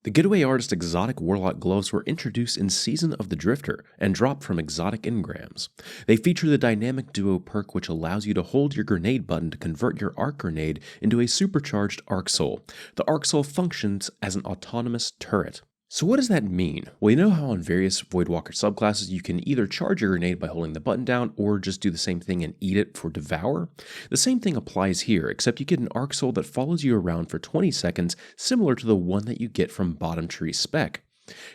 The Getaway Artist exotic Warlock gloves were introduced in Season of the Drifter and dropped from exotic engrams. They feature the dynamic duo perk which allows you to hold your grenade button to convert your arc grenade into a supercharged arc soul. The arc soul functions as an autonomous turret. So what does that mean? Well, you know how on various Voidwalker subclasses you can either charge your grenade by holding the button down or just do the same thing and eat it for Devour? The same thing applies here, except you get an arc soul that follows you around for 20 seconds, similar to the one that you get from Bottom Tree Spec.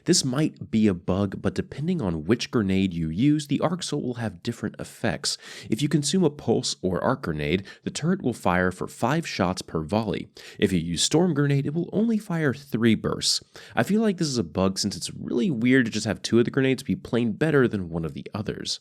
This might be a bug, but depending on which grenade you use, the arc soul will have different effects. If you consume a pulse or arc grenade, the turret will fire for 5 shots per volley. If you use storm grenade, it will only fire 3 bursts. I feel like this is a bug since it's really weird to just have 2 of the grenades be plain better than one of the others.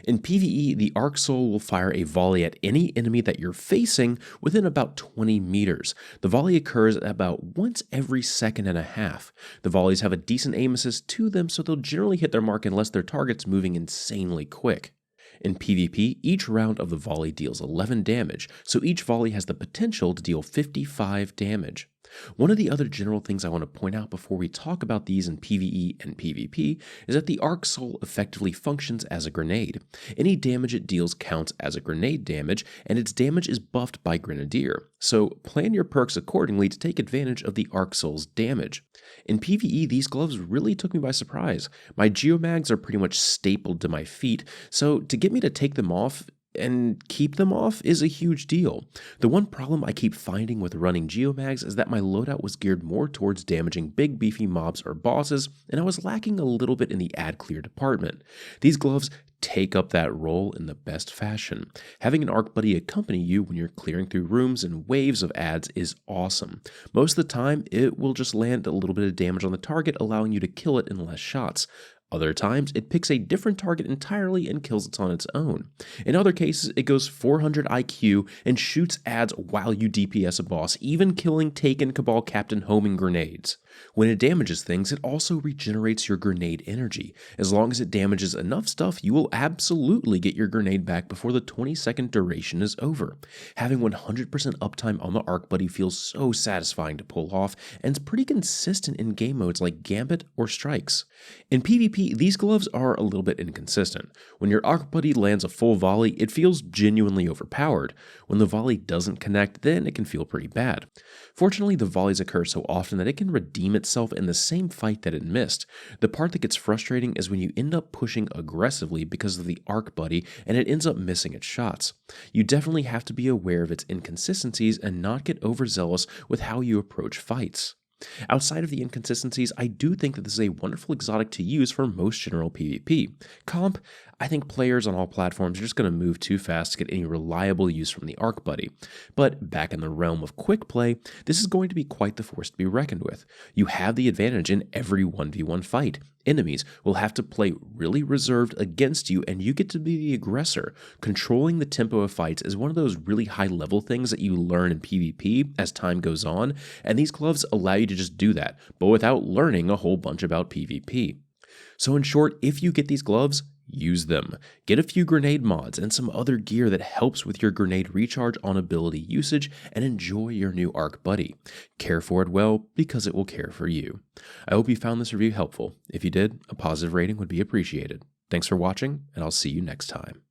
In PvE, the arc soul will fire a volley at any enemy that you're facing within about 20 meters. The volley occurs about once every second and a half. The volleys have a decent aim assist to them, so they'll generally hit their mark unless their target's moving insanely quick. In PvP, each round of the volley deals 11 damage, so each volley has the potential to deal 55 damage. One of the other general things I want to point out before we talk about these in PvE and PvP is that the Arc Soul effectively functions as a grenade. Any damage it deals counts as a grenade damage, and its damage is buffed by Grenadier, so plan your perks accordingly to take advantage of the Arc Soul's damage. In PvE, these gloves really took me by surprise. My geomags are pretty much stapled to my feet, so to get me to take them off and keep them off is a huge deal. The one problem I keep finding with running geomags is that my loadout was geared more towards damaging big beefy mobs or bosses, and I was lacking a little bit in the ad clear department. These gloves take up that role in the best fashion. Having an arc buddy accompany you when you're clearing through rooms and waves of ads is awesome. Most of the time, it will just land a little bit of damage on the target, allowing you to kill it in less shots. Other times, it picks a different target entirely and kills it on its own. In other cases, it goes 400 IQ and shoots ads while you DPS a boss, even killing Taken Cabal Captain homing grenades. When it damages things, it also regenerates your grenade energy. As long as it damages enough stuff, you will absolutely get your grenade back before the 20-second duration is over. Having 100% uptime on the Arc Buddy feels so satisfying to pull off, and it's pretty consistent in game modes like Gambit or Strikes. In PvP, these gloves are a little bit inconsistent. When your Arc Buddy lands a full volley, it feels genuinely overpowered. When the volley doesn't connect, then it can feel pretty bad. Fortunately, the volleys occur so often that it can redeem itself in the same fight that it missed. The part that gets frustrating is when you end up pushing aggressively because of the Arc Buddy and it ends up missing its shots. You definitely have to be aware of its inconsistencies and not get overzealous with how you approach fights. Outside of the inconsistencies, I do think that this is a wonderful exotic to use for most general PvP. Comp, I think players on all platforms are just going to move too fast to get any reliable use from the Arc Buddy. But back in the realm of quick play, this is going to be quite the force to be reckoned with. You have the advantage in every 1v1 fight. Enemies will have to play really reserved against you, and you get to be the aggressor. Controlling the tempo of fights is one of those really high-level things that you learn in PvP as time goes on, and these gloves allow you to just do that, but without learning a whole bunch about PvP. So in short, if you get these gloves, use them. Get a few grenade mods and some other gear that helps with your grenade recharge on ability usage, and enjoy your new Arc Buddy. Care for it well, because it will care for you. I hope you found this review helpful. If you did, a positive rating would be appreciated. Thanks for watching, and I'll see you next time.